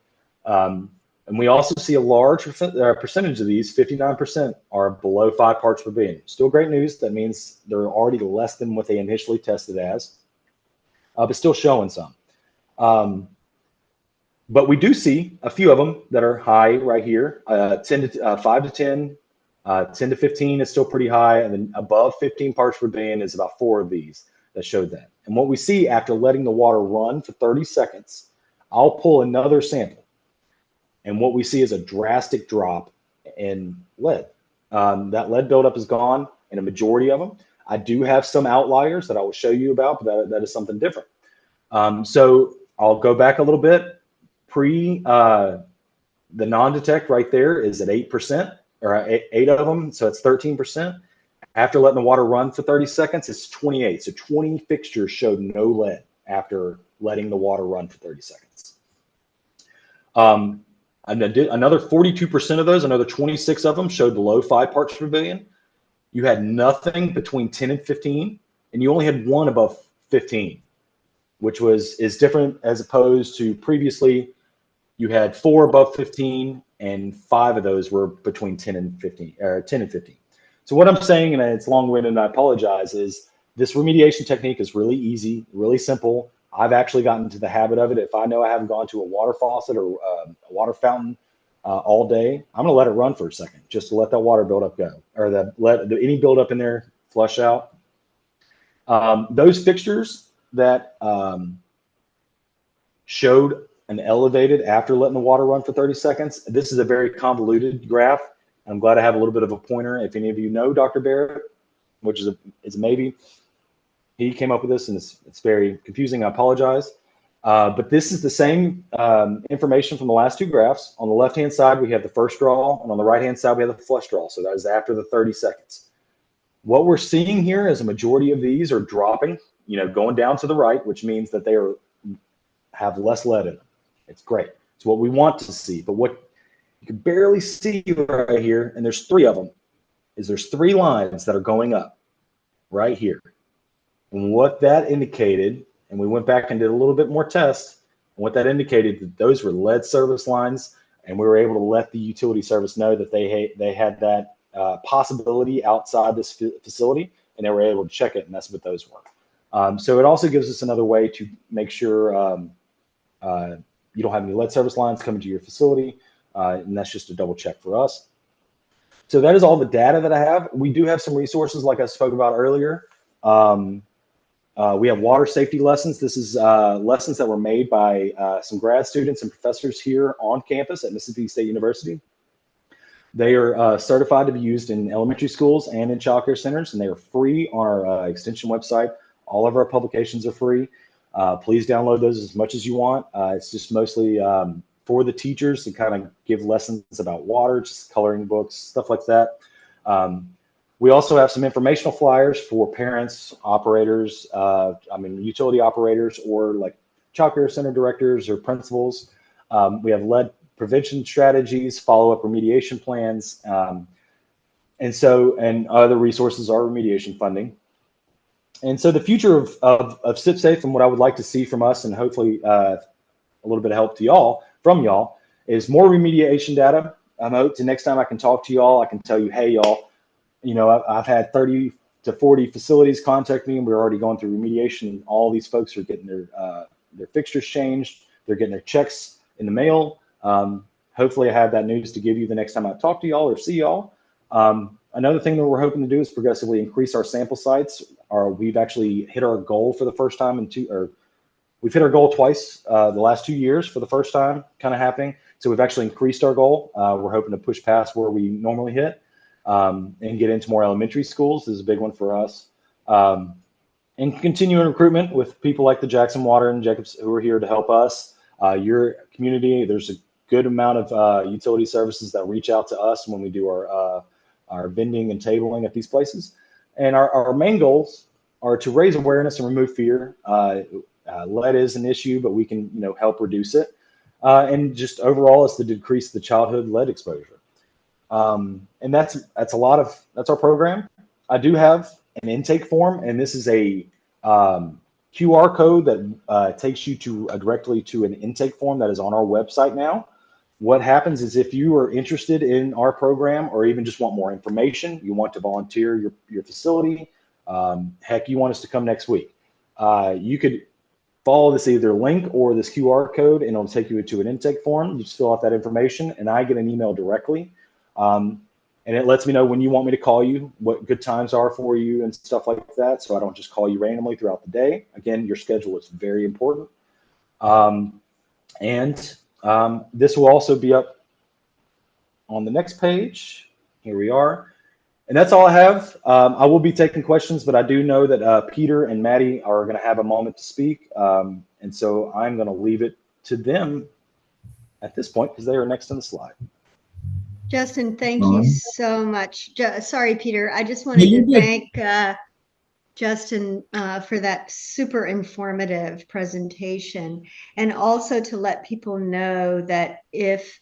And we also see a large percentage of these, 59%, are below 5 parts per billion. Still great news. That means they're already less than what they initially tested as, but still showing some. But we do see a few of them that are high right here. 5 to 10, 10 to 15 is still pretty high, and then above 15 parts per billion is about 4 of these that showed that. And what we see after letting the water run for 30 seconds, I'll pull another sample. And what we see is a drastic drop in lead. That lead buildup is gone in a majority of them. I do have some outliers that I will show you about, but that is something different. So I'll go back a little bit. The non-detect right there is at 8%, or 8 of them, so it's 13%. After letting the water run for 30 seconds, it's 28. So 20 fixtures showed no lead after letting the water run for 30 seconds. Another 42% of those, another 26 of them showed below 5 parts per billion. You had nothing between 10 and 15, and you only had 1 above 15, which is different as opposed to previously. You had 4 above 15, and 5 of those were between 10 and 15, or 10 and 15. So what I'm saying, and it's long-winded, and I apologize, is this remediation technique is really easy, really simple. I've actually gotten into the habit of it. If I know I haven't gone to a water faucet or a water fountain all day, I'm going to let it run for a second just to let that water buildup go, or let any buildup in there flush out. Those fixtures that showed an elevated after letting the water run for 30 seconds, this is a very convoluted graph. I'm glad I have a little bit of a pointer. If any of you know Dr. Barrett, which is a maybe, he came up with this, and it's very confusing. I apologize. But this is the same information from the last 2 graphs. On the left-hand side, we have the first draw, and on the right-hand side, we have the flush draw. So that is after the 30 seconds. What we're seeing here is a majority of these are dropping, going down to the right, which means that they have less lead in them. It's great. It's what we want to see. But what you can barely see right here, and there's 3 of them, is there's 3 lines that are going up right here. And what that indicated, and we went back and did a little bit more tests, and what that indicated, that those were lead service lines, and we were able to let the utility service know that they had that possibility outside this facility, and they were able to check it, and that's what those were. So it also gives us another way to make sure you don't have any lead service lines coming to your facility, and that's just a double check for us. So that is all the data that I have. We do have some resources like I spoke about earlier. We have water safety lessons. This is lessons that were made by some grad students and professors here on campus at Mississippi State University. They are certified to be used in elementary schools and in child care centers, and they are free on our extension website. All of our publications are free. Please download those as much as you want. It's just mostly for the teachers to kind of give lessons about water, just coloring books, stuff like that. We also have some informational flyers for parents, operators, utility operators, or like child care center directors or principals. We have lead prevention strategies, follow-up remediation plans, and other resources are remediation funding. And so the future of SipSafe, and what I would like to see from us, and hopefully a little bit of help to y'all, is more remediation data. I'm hoping next time I can talk to y'all, I can tell you, hey, y'all, I've had 30 to 40 facilities contact me, and we're already going through remediation, and all these folks are getting their fixtures changed. They're getting their checks in the mail. Hopefully I have that news to give you the next time I talk to y'all or see y'all. Another thing that we're hoping to do is progressively increase our sample sites. We've actually hit our goal for the first time we've hit our goal twice the last 2 years for the first time kind of happening. So we've actually increased our goal. We're hoping to push past where we normally hit and get into more elementary schools. This is a big one for us. And continuing recruitment with people like the JXN Water and Jacobs who are here to help us. Your community, there's a good amount of utility services that reach out to us when we do our vending and tabling at these places. And our main goals are to raise awareness and remove fear. Lead is an issue, but we can help reduce it. And just overall is to decrease the childhood lead exposure. And that's our program. I do have an intake form, and this is a QR code that takes you directly to an intake form that is on our website now. What happens is if you are interested in our program or even just want more information, you want to volunteer your facility, heck, you want us to come next week, you could follow this either link or this QR code, and it'll take you to an intake form. You just fill out that information, and I get an email directly. And it lets me know when you want me to call you, what good times are for you and stuff like that. So I don't just call you randomly throughout the day. Again, your schedule is very important. This will also be up on the next page. Here we are. And that's all I have. I will be taking questions, but I do know that Peter and Maddie are going to have a moment to speak. And so I'm going to leave it to them at this point because they are next on the slide. Justin, thank you so much. Sorry, Peter. I just wanted to thank Justin for that super informative presentation, and also to let people know that if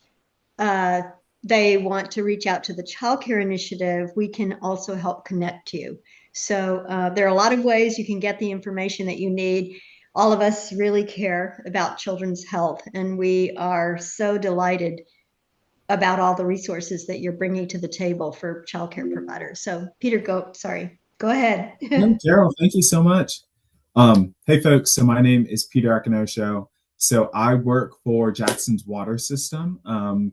they want to reach out to the Child Care Initiative, we can also help connect you. So there are a lot of ways you can get the information that you need. All of us really care about children's health, and we are so delighted about all the resources that you're bringing to the table for childcare providers. So Peter, go ahead. No, Carol, thank you so much. Hey folks, so my name is Peter Akinosho. So I work for JXN's Water system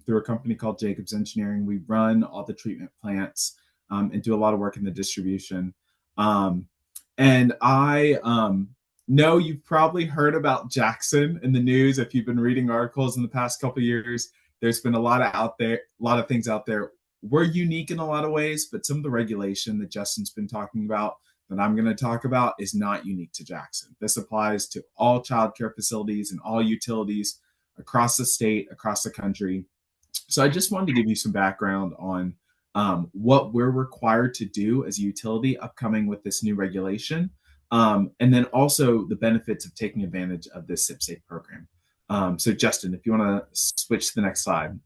through a company called Jacobs Engineering. We run all the treatment plants and do a lot of work in the distribution. And I know you've probably heard about JXN in the news if you've been reading articles in the past couple of years. There's been a lot of things out there. We're unique in a lot of ways, but some of the regulation that Justin's been talking about, that I'm going to talk about, is not unique to JXN. This applies to all childcare facilities and all utilities across the state, across the country. So I just wanted to give you some background on what we're required to do as a utility upcoming with this new regulation, and then also the benefits of taking advantage of this SipSafe program. So Justin, if you want to switch to the next slide.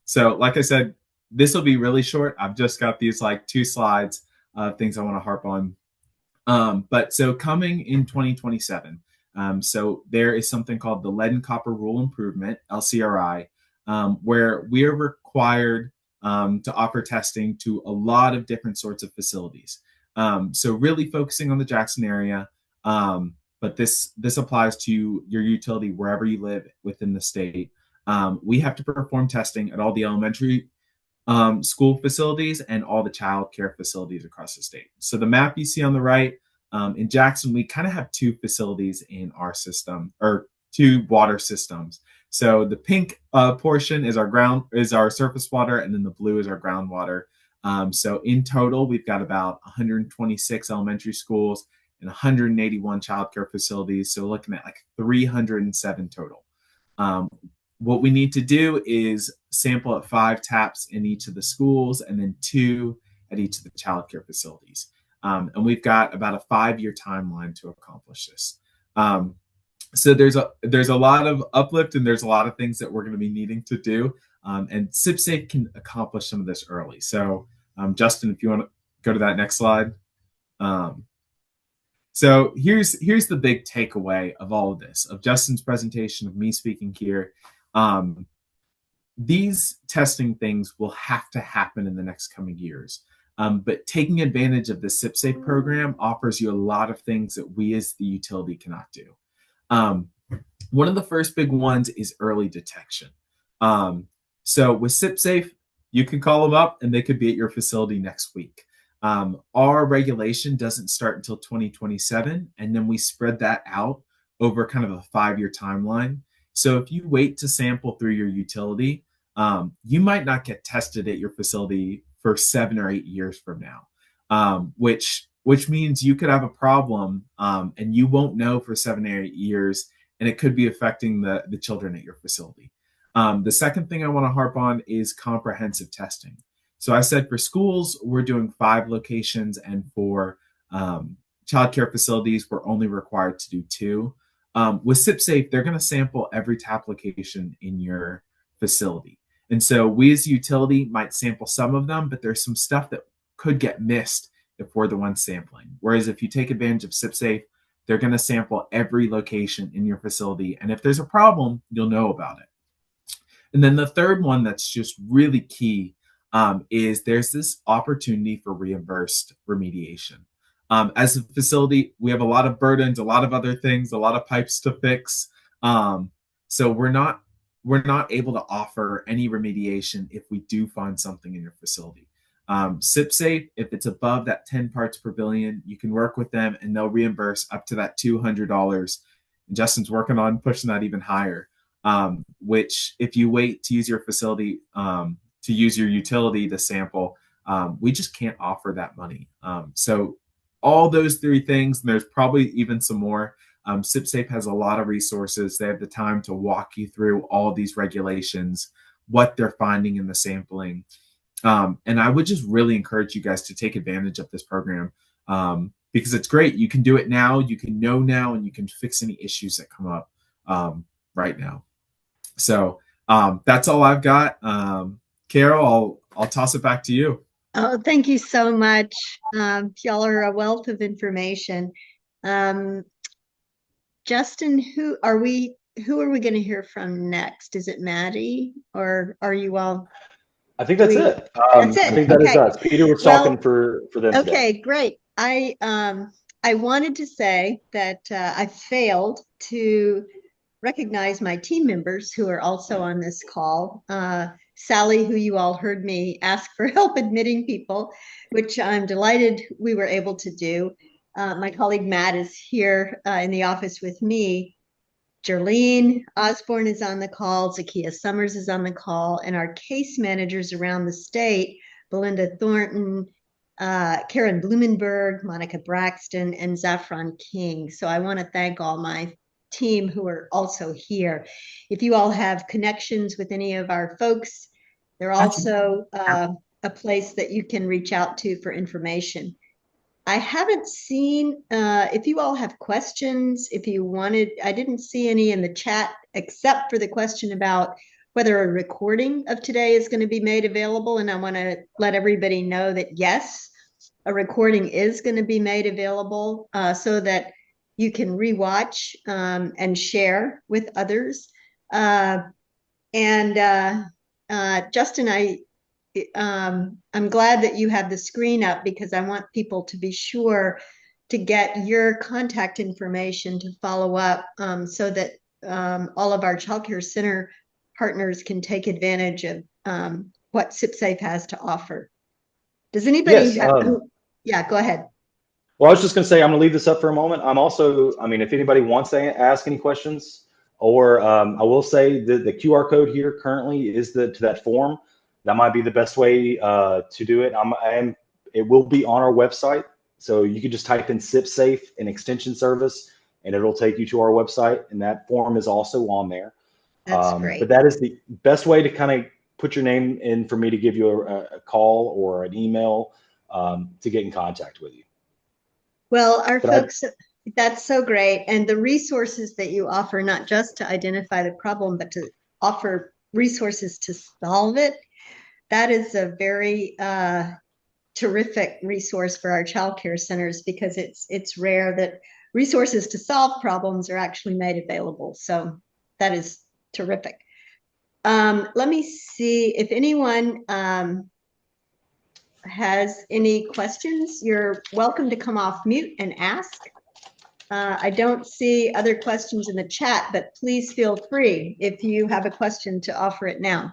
So like I said, this will be really short. I've just got these like 2 slides of things I want to harp on. But so coming in 2027, so there is something called the Lead and Copper Rule Improvement, LCRI, where we are required to offer testing to a lot of different sorts of facilities. So really focusing on the JXN area, but this applies to your utility wherever you live within the state. We have to perform testing at all the elementary school facilities and all the child care facilities across the state. So the map you see on the right, in JXN, we kind of have 2 facilities in our system, or 2 water systems. So the pink portion is our surface water, and then the blue is our groundwater. So in total, we've got about 126 elementary schools and 181 childcare facilities. So looking at like 307 total. What we need to do is sample at 5 taps in each of the schools and then 2 at each of the childcare facilities. And we've got about a 5-year timeline to accomplish this. So there's a lot of uplift, and there's a lot of things that we're going to be needing to do. And SipSafe can accomplish some of this early. So Justin, if you want to go to that next slide. So here's the big takeaway of all of this, of Justin's presentation, of me speaking here. Um, these testing things will have to happen in the next coming years. But taking advantage of the SipSafe program offers you a lot of things that we as the utility cannot do. One of the first big ones is early detection. So with SipSafe, you can call them up and they could be at your facility next week. Our regulation doesn't start until 2027, and then we spread that out over kind of a 5-year timeline. So if you wait to sample through your utility, you might not get tested at your facility for 7 or 8 years from now, which means you could have a problem and you won't know for 7 or 8 years, and it could be affecting the children at your facility. The second thing I want to harp on is comprehensive testing. So I said for schools, we're doing 5 locations, and for childcare facilities, we're only required to do 2. With SipSafe, they're going to sample every tap location in your facility. And so we as a utility might sample some of them, but there's some stuff that could get missed if we're the ones sampling. Whereas if you take advantage of SipSafe, they're going to sample every location in your facility. And if there's a problem, you'll know about it. And then the third one that's just really key is there's this opportunity for reimbursed remediation. As a facility, we have a lot of burdens, a lot of other things, a lot of pipes to fix. So we're not able to offer any remediation if we do find something in your facility. SipSafe, if it's above that 10 parts per billion, you can work with them and they'll reimburse up to that $200. And Justin's working on pushing that even higher, which if you wait to use your facility, to use your utility to sample, we just can't offer that money. So all those 3 things, and there's probably even some more. SipSafe has a lot of resources. They have the time to walk you through all of these regulations, what they're finding in the sampling. And I would just really encourage you guys to take advantage of this program because it's great. You can do it now, you can know now, and you can fix any issues that come up right now. So that's all I've got. Carol, I'll toss it back to you. Oh, thank you so much. Y'all are a wealth of information. Justin, who are we going to hear from next? Is it Maddie or are you all? I think that's it. That's it. I think that is us. Peter was talking for them. Okay, today. great. I wanted to say that I failed to recognize my team members who are also on this call. Sally, who you all heard me ask for help admitting people, which I'm delighted we were able to do. My colleague Matt is here in the office with me. Jerlene Osborne is on the call. Zakia Summers is on the call. And our case managers around the state, Belinda Thornton, Karen Blumenberg, Monica Braxton, and Zaffron King. So I want to thank all my team who are also here. If you all have connections with any of our folks, they're also a place that you can reach out to for information. I haven't seen, if you all have questions, if you wanted, I didn't see any in the chat except for the question about whether a recording of today is going to be made available. And I want to let everybody know that yes, a recording is going to be made available so that you can rewatch and share with others. Justin, I'm glad that you have the screen up because I want people to be sure to get your contact information to follow up so that all of our childcare center partners can take advantage of what SipSafe has to offer. Does anybody have? Yeah, go ahead. Well, I was just going to say, I'm going to leave this up for a moment. I'm also, I mean, if anybody wants to ask any questions, or I will say the QR code here currently is to that form. That might be the best way to do it. It will be on our website. So you can just type in SipSafe and extension service, and it'll take you to our website. And that form is also on there. That's great. But that is the best way to kind of put your name in for me to give you a call or an email to get in contact with you. Well, our folks, that's so great. And the resources that you offer, not just to identify the problem, but to offer resources to solve it, that is a very terrific resource for our childcare centers because it's rare that resources to solve problems are actually made available. So that is terrific. Let me see if anyone has any questions. You're welcome to come off mute and ask. I don't see other questions in the chat, but please feel free if you have a question to offer it now.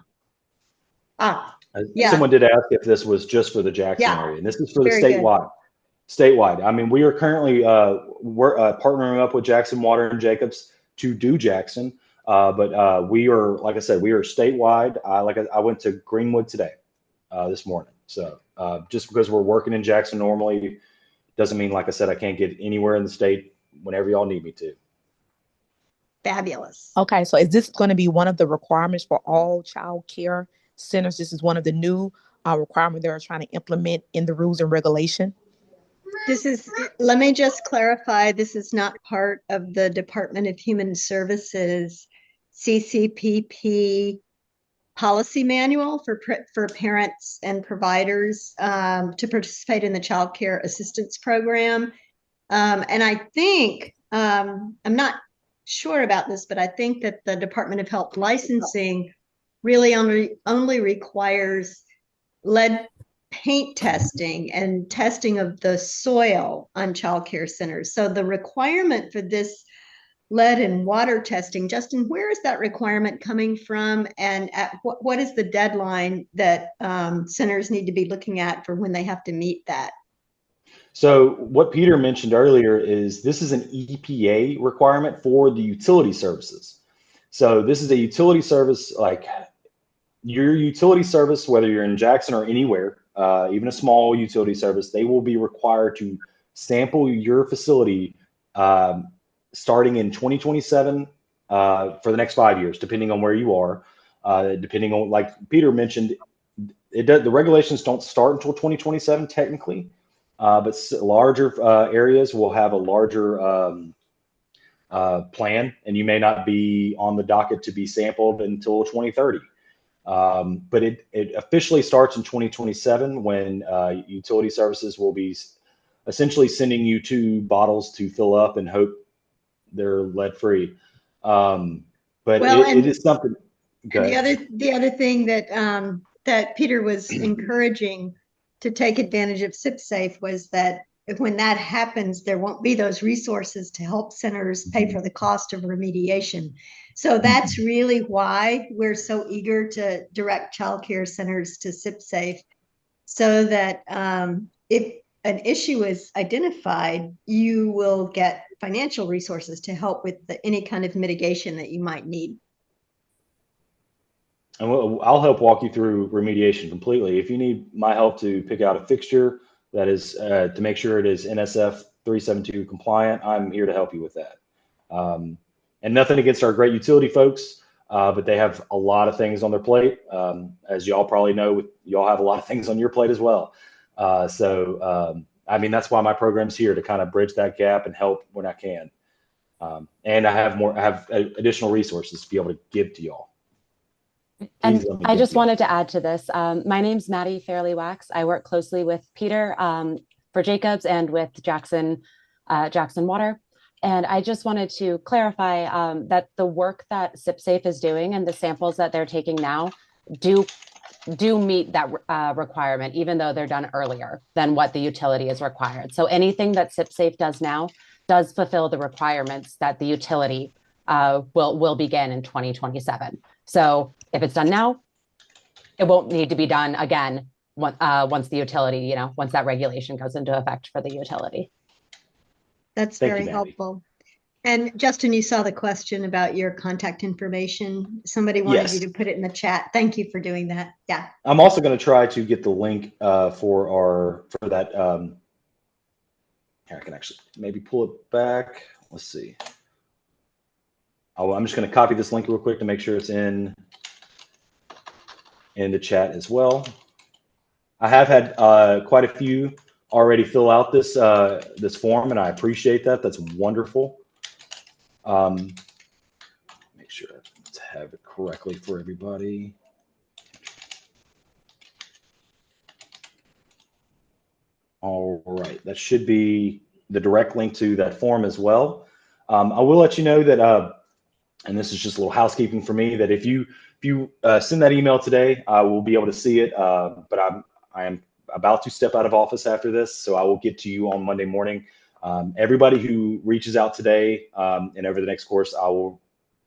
Yeah. Someone did ask if this was just for the Jackson Yeah. area, and this is for the Very good. statewide. I mean, we are currently we're partnering up with JXN Water and Jacobs to do Jackson, but we are, like I said, we are statewide. I went to Greenwood today, this morning. So just because we're working in Jackson normally doesn't mean, like I said, I can't get anywhere in the state whenever y'all need me to. Fabulous. Okay, so is this going to be one of the requirements for all child care centers? This is one of the new requirements they're trying to implement in the rules and regulation. Let me just clarify, this is not part of the Department of Human Services CCPP policy manual for parents and providers to participate in the Child Care Assistance Program. And I think, I'm not sure about this, but I think that the Department of Health licensing really only requires lead paint testing and testing of the soil on child care centers. So the requirement for this lead and water testing, Justin, where is that requirement coming from? And at what is the deadline that centers need to be looking at for when they have to meet that? So what Peter mentioned earlier is this is an EPA requirement for the utility services. So this is a utility service, like your utility service, whether you're in Jackson or anywhere, even a small utility service, they will be required to sample your facility starting in 2027 for the next 5 years, depending on where you are. Depending on, like Peter mentioned, the regulations don't start until 2027 technically, but larger areas will have a larger plan, and you may not be on the docket to be sampled until 2030. But it officially starts in 2027 when utility services will be essentially sending you 2 bottles to fill up and hope they're lead free. But it is something. The other thing that that Peter was encouraging to take advantage of SipSafe was that when that happens, there won't be those resources to help centers pay for the cost of remediation. So that's really why we're so eager to direct child care centers to SipSafe, so that if an issue is identified, you will get financial resources to help with any kind of mitigation that you might need. And I'll help walk you through remediation completely. If you need my help to pick out a fixture that is to make sure it is NSF 372 compliant, I'm here to help you with that. And nothing against our great utility folks, but they have a lot of things on their plate. As y'all probably know, y'all have a lot of things on your plate as well. I mean, that's why my program's here, to kind of bridge that gap and help when I can. And I have additional resources to be able to give to y'all. And I just wanted to add to this. My name's Maddie Fairley Wax. I work closely with Peter for Jacobs and with JXN Water. And I just wanted to clarify that the work that SipSafe is doing and the samples that they're taking now do meet that requirement, even though they're done earlier than what the utility is required. So anything that SipSafe does now does fulfill the requirements that the utility will begin in 2027. So if it's done now, it won't need to be done again once the utility, once that regulation goes into effect for the utility. That's very helpful. And Justin, you saw the question about your contact information. Somebody wanted you to put it in the chat. Thank you for doing that. Yeah. I'm also going to try to get the link for that. Here, I can actually maybe pull it back. Let's see. I'm just going to copy this link real quick to make sure it's in the chat as well. I have had quite a few already fill out this form, and I appreciate that. That's wonderful. Make sure to have it correctly for everybody. All right, that should be the direct link to that form as well. I will let you know that, and this is just a little housekeeping for me, that if you if you send that email today, I will be able to see it. But I am about to step out of office after this, so I will get to you on Monday morning. Everybody who reaches out today and over the next course, I will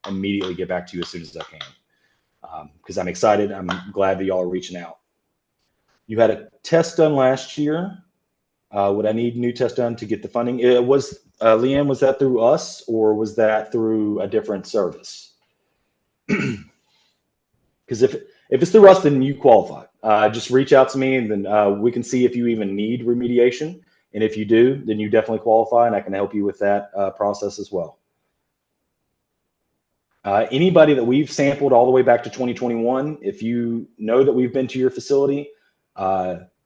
immediately get back to you as soon as I can, because I'm excited. I'm glad that y'all are reaching out. You had a test done last year. Would I need new test done to get the funding? It was Leanne, was that through us or was that through a different service? Because if it's through us, then you qualify. Just reach out to me, and then we can see if you even need remediation. And if you do, then you definitely qualify, and I can help you with that process as well. Anybody that we've sampled all the way back to 2021, if you know that we've been to your facility,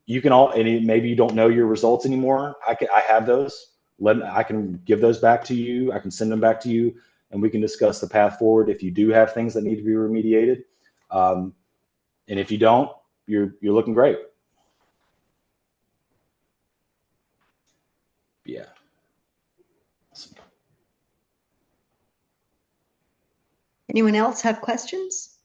you can all, and maybe you don't know your results anymore. I have those. I can give those back to you. I can send them back to you, and we can discuss the path forward if you do have things that need to be remediated. And if you don't, you're looking great. Yeah. Awesome. Anyone else have questions?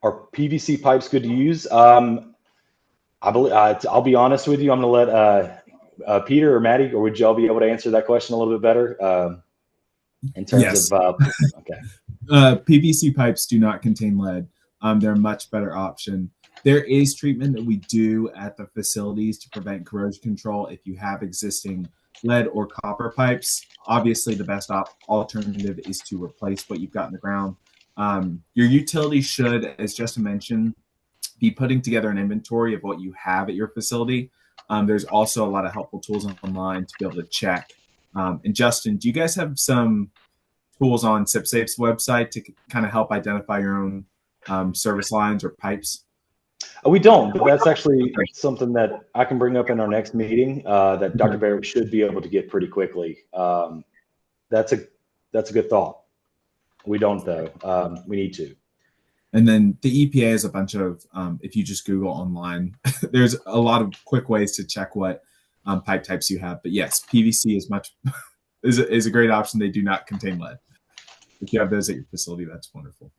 Are PVC pipes good to use? I believe, I'll be honest with you. I'm going to let Peter or Maddie, or would y'all be able to answer that question a little bit better in terms of, okay. PVC pipes do not contain lead. They're a much better option. There is treatment that we do at the facilities to prevent corrosion control if you have existing lead or copper pipes. Obviously, the best alternative is to replace what you've got in the ground. Your utility should, as Justin mentioned, be putting together an inventory of what you have at your facility. There's also a lot of helpful tools online to be able to check. And Justin, do you guys have some tools on SipSafe's website to kind of help identify your own service lines or pipes? We don't, but that's actually something that I can bring up in our next meeting that Dr. Barrett should be able to get pretty quickly. That's a good thought. We don't, though. We need to. And then the EPA is a bunch of, if you just Google online, there's a lot of quick ways to check what pipe types you have. But yes, PVC is is a great option. They do not contain lead. If you have those at your facility, that's wonderful.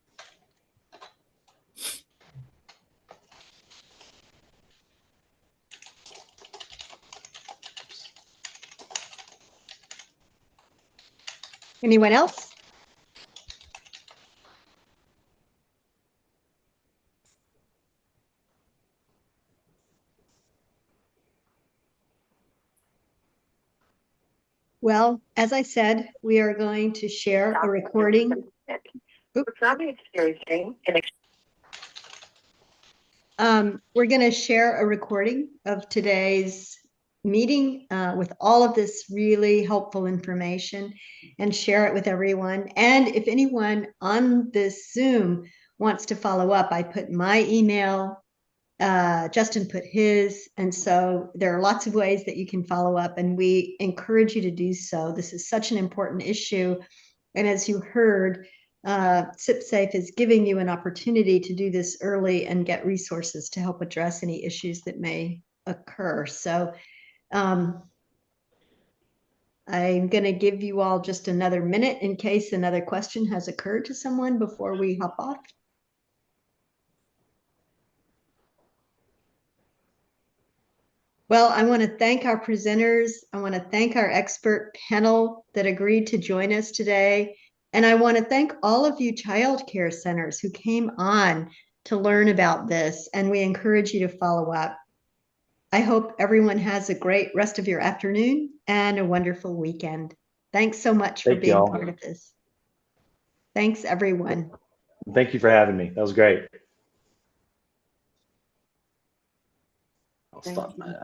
Anyone else? Well, as I said, we are going to share a recording. We're going to share a recording of today's meeting with all of this really helpful information and share it with everyone. And if anyone on this Zoom wants to follow up, I put my email, Justin put his, and so there are lots of ways that you can follow up, and we encourage you to do so. This is such an important issue, and as you heard, SipSafe is giving you an opportunity to do this early and get resources to help address any issues that may occur. So I'm going to give you all just another minute in case another question has occurred to someone before we hop off. Well, I want to thank our presenters. I want to thank our expert panel that agreed to join us today. And I want to thank all of you child care centers who came on to learn about this, and we encourage you to follow up. I hope everyone has a great rest of your afternoon and a wonderful weekend. Thanks so much for being part of this. Thanks, everyone. Thank you for having me. That was great. I'll stop my